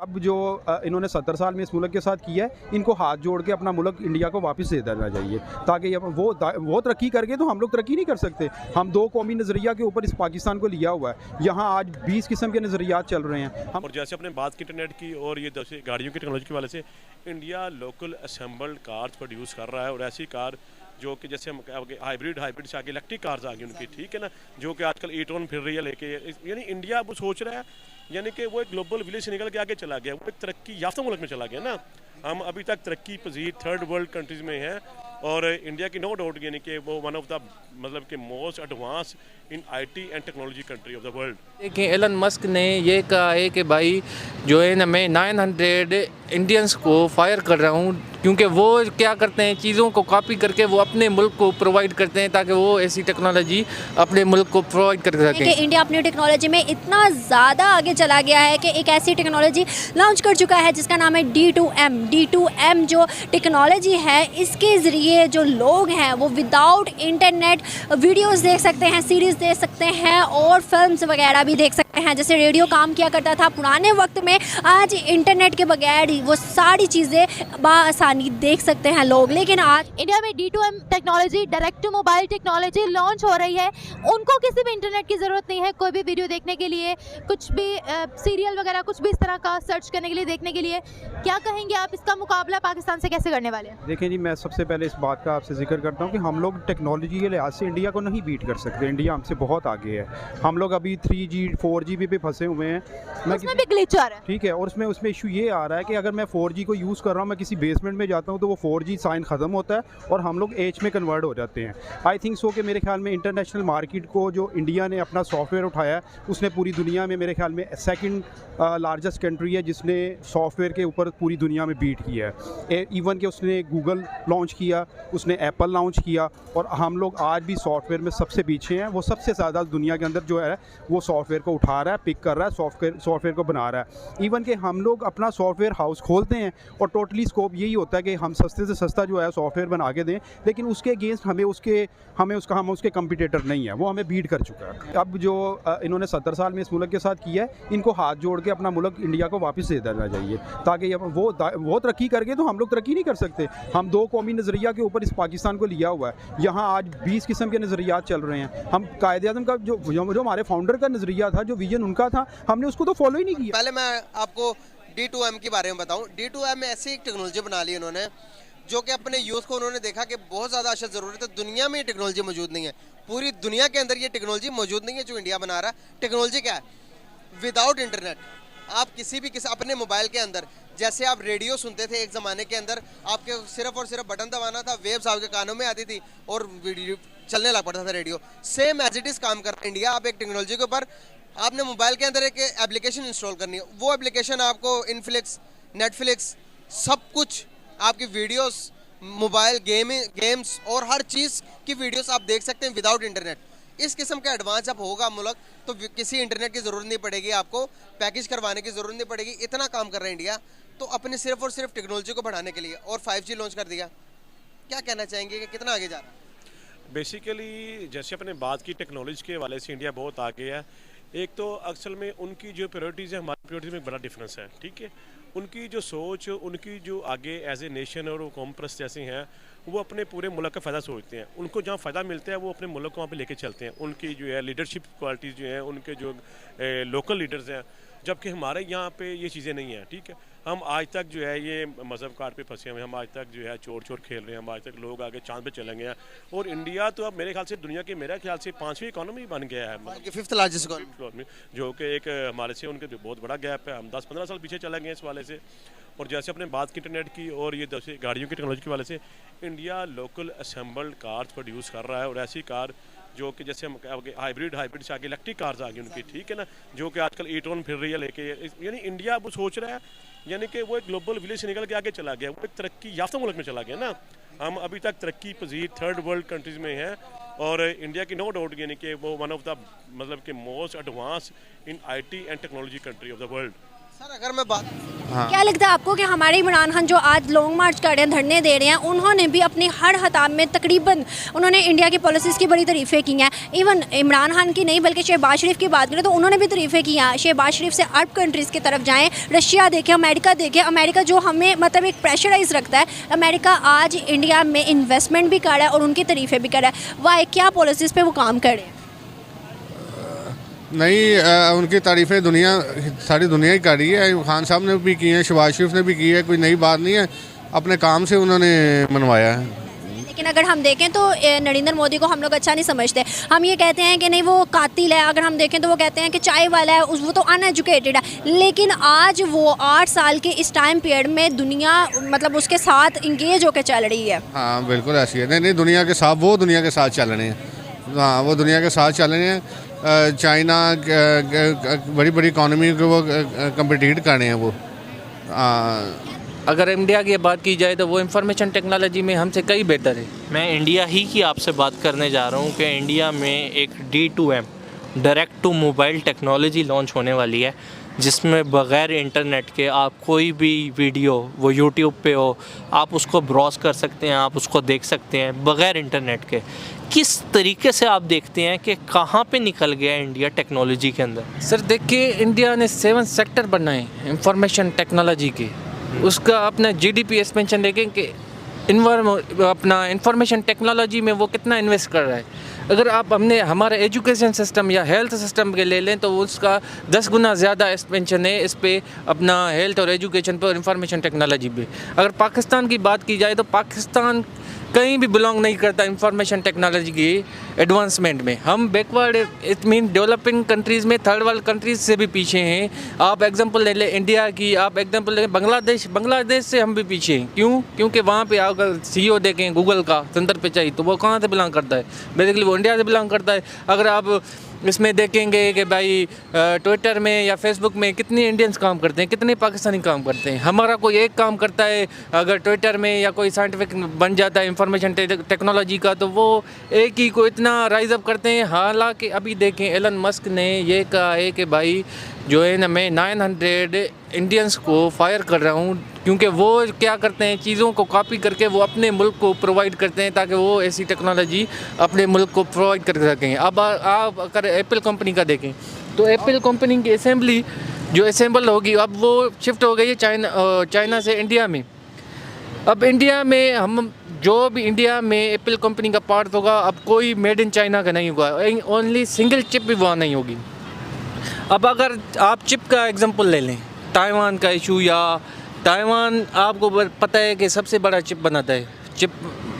अब जो इन्होंने 70 साल में इस मुल्क के साथ किया है, इनको हाथ जोड़ के अपना मुल्क इंडिया को वापस दे देना चाहिए, ताकि वो तरक्की करके तो हम लोग तरक्की नहीं कर सकते। हम दो कौमी नज़रिया के ऊपर इस पाकिस्तान को लिया हुआ है। यहाँ आज 20 किस्म के नज़रियात चल रहे हैं। और जैसे अपने बात की इंटरनेट की और ये जैसे गाड़ियों की टेक्नोलॉजी के वाले से, India local assembled cars produce कर रहा है, और ऐसी कार जो कि जैसे हम हाइब्रिड से आगे इलेक्ट्रिक कार्स आ गई उनकी, ठीक है ना, जो कि आजकल ई-ट्रॉन फिर रही है लेके, यानी इंडिया अब सोच रहा है, यानी कि वो एक ग्लोबल विलेज से निकल के आगे चला गया, वो एक तरक्की याफ्ता मुल्क में चला गया ना। हम अभी तक तरक्की पजीर थर्ड वर्ल्ड कंट्रीज में हैं, और इंडिया की नो डाउट यानी कि वो वन ऑफ द मतलब कि most advance in IT and technology country of the world. देखिए, एलन मस्क ने ये कहा है कि भाई जो है ना, मैं 900 इंडियंस को फायर कर रहा हूँ, क्योंकि वो क्या करते हैं, चीज़ों को कॉपी करके वो अपने मुल्क को प्रोवाइड करते हैं, ताकि वो ऐसी टेक्नोलॉजी अपने मुल्क को प्रोवाइड कर सकें। इंडिया अपनी टेक्नोलॉजी में इतना ज़्यादा आगे चला गया है कि एक ऐसी टेक्नोलॉजी लॉन्च कर चुका है जिसका नाम है D2M जो टेक्नोलॉजी है, इसके ज़रिए जो लोग हैं वो विदाउट इंटरनेट वीडियोस देख सकते हैं, सीरीज़ देख सकते हैं और फिल्म्स वगैरह भी देख सकते हैं। जैसे रेडियो काम किया करता था पुराने वक्त में, आज इंटरनेट के बगैर वो सारी चीज़ें बआसानी देख सकते हैं लोग। लेकिन आज इंडिया में D2M technology, direct to mobile technology launch हो रही है। उनको किसी भी इंटरनेट की ज़रूरत नहीं है, कोई भी वीडियो देखने के लिए, कुछ भी सीरियल वगैरह कुछ भी इस तरह का सर्च करने के लिए, देखने के लिए। क्या कहेंगे आप, इसका मुकाबला पाकिस्तान से कैसे करने वाले हैं? देखें जी, मैं सबसे पहले इस बात का आपसे जिक्र करता हूँ कि हम लोग टेक्नोलॉजी के लिहाज से इंडिया को नहीं बीट कर सकते। इंडिया हमसे बहुत आगे है। हम लोग अभी 3G 4G पे फंसे हुए हैं। उसमें भी ग्लिच आ रहा है, ठीक है, और उसमें इशू ये आ रहा है कि अगर मैं 4G को यूज़ कर रहा हूँ, मैं किसी बेसमेंट में जाता हूँ तो वो 4G साइन ख़त्म होता है और हम लोग H में कन्वर्ट हो जाते हैं। आई थिंक सो कि मेरे ख्याल में इंटरनेशनल मार्केट को जो इंडिया ने अपना सॉफ्टवेयर उठाया है, उसने पूरी दुनिया में मेरे ख्याल में सेकंड लार्जेस्ट कंट्री है जिसने सॉफ्टवेयर के ऊपर पूरी दुनिया में बीट किया है। इवन कि उसने गूगल लॉन्च किया, उसने एप्पल लॉन्च किया, और हम लोग आज भी सॉफ्टवेयर में सबसे पीछे हैं। वो सबसे ज़्यादा दुनिया के अंदर जो है वो सॉफ्टवेयर को उठा रहा है, पिक कर रहा है, सॉफ्टवेयर को बना रहा है। इवन कि हम लोग अपना सॉफ्टवेयर हाउस खोलते हैं और टोटली स्कोप यही होता है कि हम सस्ते से सस्ता जो है सॉफ्टवेयर बना के दें, लेकिन उसके अगेंस्ट हम उसके कंपटीटर नहीं है, वो हमें बीट कर चुका है। अब जो इन्होंने 70 साल में इस मुल्क के साथ किया है, इनको हाथ जोड़ के अपना मुल्क इंडिया को वापस दे देना चाहिए, ताकि वो तरक्की करके तो हम लोग तरक्की नहीं कर सकते। हम दो कौमी नज़रिया के ऊपर इस पाकिस्तान को लिया हुआ है। यहाँ आज 20 किस्म के नज़रियात चल रहे हैं। हम कायदे-ए-आज़म का जो हमारे फाउंडर का नज़रिया था, जो विजन उनका था, हमने उसको तो फॉलो ही नहीं किया। पहले मैं आपको D2M के बारे में बताऊं। D2M में ऐसी एक टेक्नोलॉजी बना ली उन्होंने, जो कि अपने यूथ को उन्होंने देखा कि बहुत ज़्यादा अशद ज़रूरत है, दुनिया में ये टेक्नोलॉजी मौजूद नहीं है, पूरी दुनिया के अंदर ये टेक्नोलॉजी मौजूद नहीं है जो इंडिया बना रहा है। टेक्नोलॉजी क्या है? विदाउट इंटरनेट आप किसी अपने मोबाइल के अंदर, जैसे आप रेडियो सुनते थे एक ज़माने के अंदर, आपके सिर्फ और सिर्फ बटन दबाना था, वेव्स आपके कानों में आती थी और चलने लग पड़ता था radio. Same as it is काम कर रहा है इंडिया। आप एक टेक्नोलॉजी के ऊपर आपने मोबाइल के अंदर एक एप्लीकेशन इंस्टॉल करनी है, वो एप्लीकेशन आपको इनफ्लिक्स, नेटफ्लिक्स, सब कुछ आपकी वीडियोस, मोबाइल गेम्स और हर चीज़ की वीडियोस आप देख सकते हैं विदाउट इंटरनेट। इस किस्म का एडवांस जब होगा मुल्क, तो किसी इंटरनेट की ज़रूरत नहीं पड़ेगी, आपको पैकेज करवाने की ज़रूरत नहीं पड़ेगी। इतना काम कर रहा है इंडिया, तो अपने सिर्फ और सिर्फ टेक्नोलॉजी को बढ़ाने के लिए, और 5G लॉन्च कर दिया। क्या कहना चाहेंगे कि कितना आगे जा रहा है? बेसिकली जैसे अपने बात की टेक्नोलॉजी के वाले से इंडिया बहुत आगे है। एक तो असल में उनकी जो प्रायोरिटीज़ है, हमारी प्रायोरिटीज़ में बड़ा डिफरेंस है, ठीक है। उनकी जो सोच, उनकी जो आगे एज ए नेशन और वो कौम परस्त जैसे हैं, वो अपने पूरे मुल्क का फ़ायदा सोचते हैं। उनको जहाँ फ़ायदा मिलता है वो अपने मुल्क को वहाँ पे लेके चलते हैं। उनकी जो है लीडरशिप क्वालिटीज़ जो हैं, उनके जो लोकल लीडर्स हैं, जबकि हमारे यहाँ पे ये चीज़ें नहीं हैं, ठीक है। हम आज तक जो है ये मज़हब कार्ड पे फंसे हुए हैं, हम आज तक जो है चोर खेल रहे हैं, हम आज तक लोग आगे चांद पे चले गए हैं, और इंडिया तो अब मेरे ख्याल से दुनिया की, मेरे ख्याल से 5वीं इकॉनमी बन गया है, मतलब 5th लार्जेस्ट इकॉनमी, जो कि एक हमारे से उनके बहुत बड़ा गैप है। हम 10-15 साल पीछे चले गए इस वाले से। और जैसे अपने बात की इंटरनेट की और ये जैसे गाड़ियों की टेक्नोलॉजी के वाले से, India local assembled cars produce कर रहा है, और ऐसी कार जो कि जैसे हम हाइब्रिड से आगे इलेक्ट्रिक कार्स आ गई उनकी, ठीक है ना, जो कि आजकल ई-ट्रॉन फिर रही है लेके, यानी इंडिया अब सोच रहा है, यानी कि वो एक ग्लोबल विलेज से निकल के आगे चला गया, वो एक तरक्की याफ्ता मुल्क में चला गया ना। हम अभी तक तरक्की पजीर थर्ड वर्ल्ड कंट्रीज में हैं, और इंडिया की नो डाउट यानी कि वो वन ऑफ द मतलब कि most advance in IT and technology country of the world. Sir अगर मैं बात क्या लगता है आपको कि हमारे इमरान खान जो आज लॉन्ग मार्च कर रहे हैं, धरने दे रहे हैं, उन्होंने भी अपनी हर खिताब में तकरीबन उन्होंने इंडिया की पॉलिसीज़ की बड़ी तारीफ़ें की हैं। इवन इमरान खान की नहीं बल्कि शहबाज शरीफ की बात करें तो उन्होंने भी तारीफ़ें की हैं। शहबाज शरीफ से अरब कंट्रीज़ की तरफ जाएँ, रशिया देखें, अमेरिका देखें। अमेरिका जो हमें मतलब एक प्रेशराइज रखता है, अमेरिका आज इंडिया में इन्वेस्टमेंट भी कर रहा है और उनकी तारीफ़ें भी कर रहा है। वाह, क्या पॉलिसीज़ पे वो काम कर रहे हैं? नहीं, उनकी तारीफ़ें सारी दुनिया ही कर रही है। खान साहब ने भी की हैं, शहबाज शरीफ ने भी की है, कोई नई बात नहीं है, अपने काम से उन्होंने मनवाया है। लेकिन अगर हम देखें तो नरेंद्र मोदी को हम लोग अच्छा नहीं समझते। हम ये कहते हैं कि नहीं वो कातिल है, अगर हम देखें तो वो कहते हैं कि चाय वाला है, वो तो अनएजुकेटेड है। लेकिन आज वो 8 साल के इस टाइम पीरियड में दुनिया मतलब उसके साथ इंगेज होकर चल रही है। हाँ बिल्कुल ऐसी है। नहीं, दुनिया के साथ चल रहे हैं। हाँ, वो दुनिया के साथ चल रहे हैं। चाइना बड़ी बड़ी इकॉनमी को वो कम्पिटिट कर रहे हैं वो। अगर इंडिया की बात की जाए तो वो इंफॉर्मेशन टेक्नोलॉजी में हमसे कई बेहतर है। मैं इंडिया ही की आपसे बात करने जा रहा हूँ कि इंडिया में एक D2M direct to mobile technology launch होने वाली है, जिसमें बग़ैर इंटरनेट के आप कोई भी वीडियो वो यूट्यूब पे हो आप उसको ब्राउज़ कर सकते हैं, आप उसको देख सकते हैं बग़ैर इंटरनेट के। किस तरीके से आप देखते हैं कि कहाँ पे निकल गया इंडिया टेक्नोलॉजी के अंदर? सर देखिए, इंडिया ने 7 सेक्टर बनाए इंफॉर्मेशन टेक्नोलॉजी के। उसका अपना GDP एक्सपेंशन देखें कि अपना इंफॉर्मेशन टेक्नोलॉजी में वो कितना इन्वेस्ट कर रहा है। अगर आप हमारे एजुकेशन सिस्टम या हेल्थ सिस्टम के ले लें तो उसका 10 गुना ज़्यादा एक्सपेंशन है इस पे, अपना हेल्थ और एजुकेशन पे और इंफॉर्मेशन टेक्नोलॉजी पे। अगर पाकिस्तान की बात की जाए तो पाकिस्तान कहीं भी बिलोंग नहीं करता इंफॉर्मेशन टेक्नोलॉजी की एडवांसमेंट में। हम backward, it mean developing countries में थर्ड वर्ल्ड कंट्रीज़ से भी पीछे हैं। आप एग्जांपल ले लें इंडिया की, आप एग्जांपल ले लें बांग्लादेश से हम भी पीछे हैं। क्यों? क्योंकि वहाँ पे अगर CEO देखें गूगल का, सुंदर पिचाई, तो वो कहाँ से बिलोंग करता है? बेसिकली वो इंडिया से बिलोंग करता है। अगर आप इसमें देखेंगे कि भाई ट्विटर में या फेसबुक में कितने इंडियंस काम करते हैं, कितने पाकिस्तानी काम करते हैं। हमारा कोई एक काम करता है, अगर ट्विटर में या कोई साइंटिफिक बन जाता है इंफॉर्मेशन टेक्नोलॉजी का, तो वो एक ही को इतना राइज अप करते हैं। हालांकि अभी देखें एलन मस्क ने ये कहा है कि भाई जो है ना, मैं 900 इंडियंस को फायर कर रहा हूँ, क्योंकि वो क्या करते हैं, चीज़ों को कॉपी करके वो अपने मुल्क को प्रोवाइड करते हैं ताकि वो ऐसी टेक्नोलॉजी अपने मुल्क को प्रोवाइड कर सकें। अब आप अगर एप्पल कंपनी का देखें तो एप्पल कंपनी की असेंबली जो असेंबल होगी अब वो शिफ्ट हो गई है चाइना से इंडिया में। अब इंडिया में हम जो भी इंडिया में एप्पल कंपनी का पार्ट होगा, अब कोई मेड इन चाइना का नहीं होगा, ओनली सिंगल चिप भी वहाँ नहीं होगी। अब अगर आप चिप का एग्जांपल ले लें, ताइवान का इशू, या ताइवान आपको पता है कि सबसे बड़ा चिप बनाता है चिप,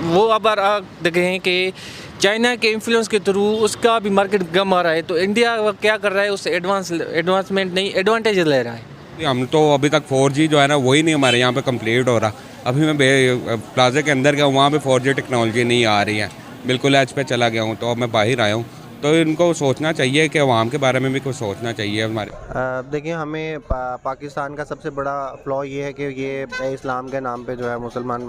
वो अब आप देखें कि चाइना के इन्फ्लुएंस के थ्रू उसका भी मार्केट कम आ रहा है, तो इंडिया क्या कर रहा है, उससे एडवांसमेंट नहीं एडवांटेज ले रहा है। हम तो अभी तक 4G जो है ना वही नहीं हमारे यहाँ पे कंप्लीट हो रहा। अभी मैं प्लाजा के अंदर गया, वहाँ पे 4G टेक्नोलॉजी नहीं आ रही है, बिल्कुल एज पे चला गया हूँ। तो अब मैं बाहर आया हूँ, तो इनको सोचना चाहिए कि अवाम के बारे में भी कुछ सोचना चाहिए हमारे। देखिए, हमें पाकिस्तान का सबसे बड़ा फ्लॉ ये है कि ये इस्लाम के नाम पे जो है मुसलमान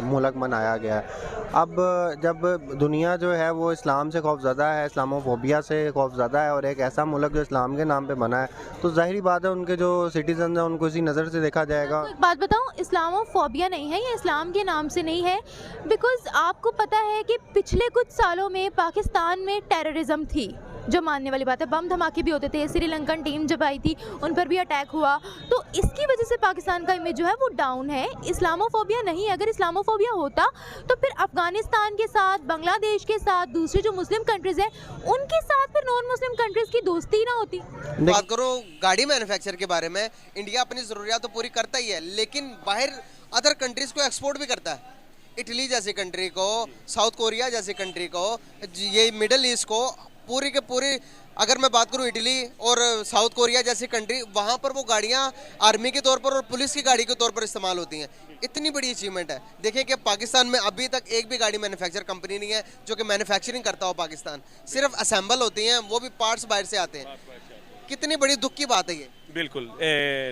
मुल्क बनाया गया है। अब जब दुनिया जो है वो इस्लाम से खौफज़दा है, इस्लामोफोबिया से खौफज़दा है, और एक ऐसा मुल्क जो इस्लाम के नाम पे बना है, तो ज़ाहिरी बात है उनके जो सिटीजन हैं उनको इसी नज़र से देखा जाएगा। एक बात बताऊँ, इस्लामोफोबिया नहीं है, ये इस्लाम के नाम से नहीं है। बिकॉज़ आपको पता है कि पिछले कुछ सालों में पाकिस्तान में टेररिज्म थी, जो मानने वाली बात है। बम धमाके भी होते थे, श्रीलंकन टीम जब आई थी उन पर भी अटैक हुआ, तो इसकी वजह से पाकिस्तान का इमेज जो है वो डाउन है। इस्लामोफोबिया नहीं। अगर इस्लामोफोबिया होता तो फिर अफगानिस्तान के साथ, बांग्लादेश के साथ, दूसरी जो मुस्लिम कंट्रीज़ हैं उनके साथ फिर नॉन मुस्लिम कंट्रीज़ की दोस्ती ना होती। बात करो गाड़ी मैन्युफैक्चर के बारे में, इंडिया अपनी ज़रूरियात तो पूरी करता ही है, लेकिन बाहर अदर कंट्रीज़ को एक्सपोर्ट भी करता है। इटली जैसी कंट्री को, साउथ कोरिया जैसी कंट्री को, ये मिडल ईस्ट को, पूरी के पूरी अगर मैं बात करूं इटली और साउथ कोरिया जैसी कंट्री, वहां पर वो गाड़ियां आर्मी के तौर पर और पुलिस की गाड़ी के तौर पर इस्तेमाल होती हैं। इतनी बड़ी अचीवमेंट है। देखिए कि पाकिस्तान में अभी तक एक भी गाड़ी मैन्युफैक्चर कंपनी नहीं है जो कि मैन्युफैक्चरिंग करता हो पाकिस्तान, सिर्फ असेंबल होती हैं, वो भी पार्ट्स बाहर से आते हैं। कितनी बड़ी दुख की बात है ये। बिल्कुल,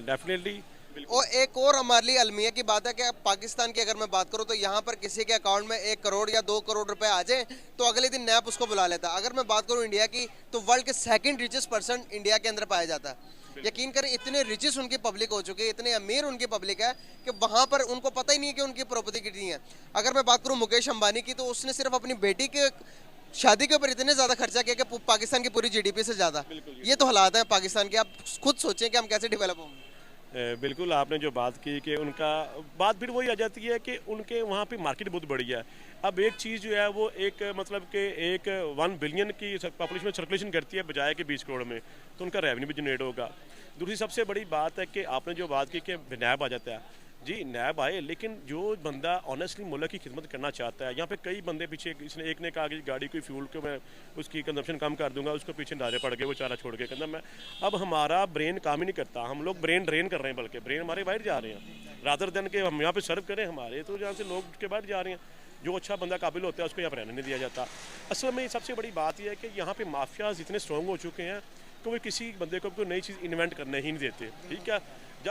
डेफिनेटली। और एक और हमारे लिए अलमिया की बात है कि पाकिस्तान की अगर मैं बात करूं तो यहाँ पर किसी के अकाउंट में 1 करोड़ या 2 करोड़ रुपए आ जाए तो अगले दिन नैप उसको बुला लेता है। अगर मैं बात करूं इंडिया की, तो वर्ल्ड के 2nd रिचेस्ट पर्सन इंडिया के अंदर पाया जाता है। यकीन करें इतने रिचेस उनकी पब्लिक हो चुके हैं, इतने अमीर उनकी पब्लिक है कि वहाँ पर उनको पता ही नहीं है कि उनकी प्रॉपर्टी कितनी है। अगर मैं बात करूँ मुकेश अंबानी की, तो उसने सिर्फ अपनी बेटी के शादी के ऊपर इतने ज़्यादा खर्चा किया कि पाकिस्तान की पूरी GDP से ज़्यादा। ये तो हालात हैं पाकिस्तान के, आप खुद सोचें कि हम कैसे डेवलप होंगे। बिल्कुल आपने जो बात की कि उनका बात फिर वही आ जाती है कि उनके वहाँ पे मार्केट बहुत बड़ी है। अब एक चीज़ जो है वो एक मतलब कि एक 1 बिलियन की पॉपुलेशन में सर्कुलेशन करती है बजाय कि 20 करोड़ में, तो उनका रेवेन्यू भी जनरेट होगा। दूसरी सबसे बड़ी बात है कि आपने जो बात की कि नैब आ जाता है, जी नैब आए, लेकिन जो बंदा ऑनेस्टली मुल्क की खिदमत करना चाहता है, यहाँ पे कई बंदे पीछे, इसने एक ने कहा कि गाड़ी कोई फ्यूल को मैं उसकी कंजप्शन कम कर दूंगा, उसको पीछे नारे पड़ गए, वो चारा छोड़ के कहना मैं, अब हमारा ब्रेन काम ही नहीं करता, हम लोग ब्रेन ड्रेन कर रहे हैं, बल्कि ब्रेन हमारे बाहर जा रहे हैं। रादर देन के हम यहाँ पे सर्व करें हमारे, तो जहाँ से लोग के बाहर जा रहे हैं। जो अच्छा बंदा काबिल होता है उसको यहाँ पर रहने नहीं दिया जाता। असल में सबसे बड़ी बात यह है कि यहाँ पे माफियाज इतने स्ट्रॉन्ग हो चुके हैं कि वो किसी बंदे को कोई नई चीज़ इन्वेंट करने ही नहीं देते। ठीक है,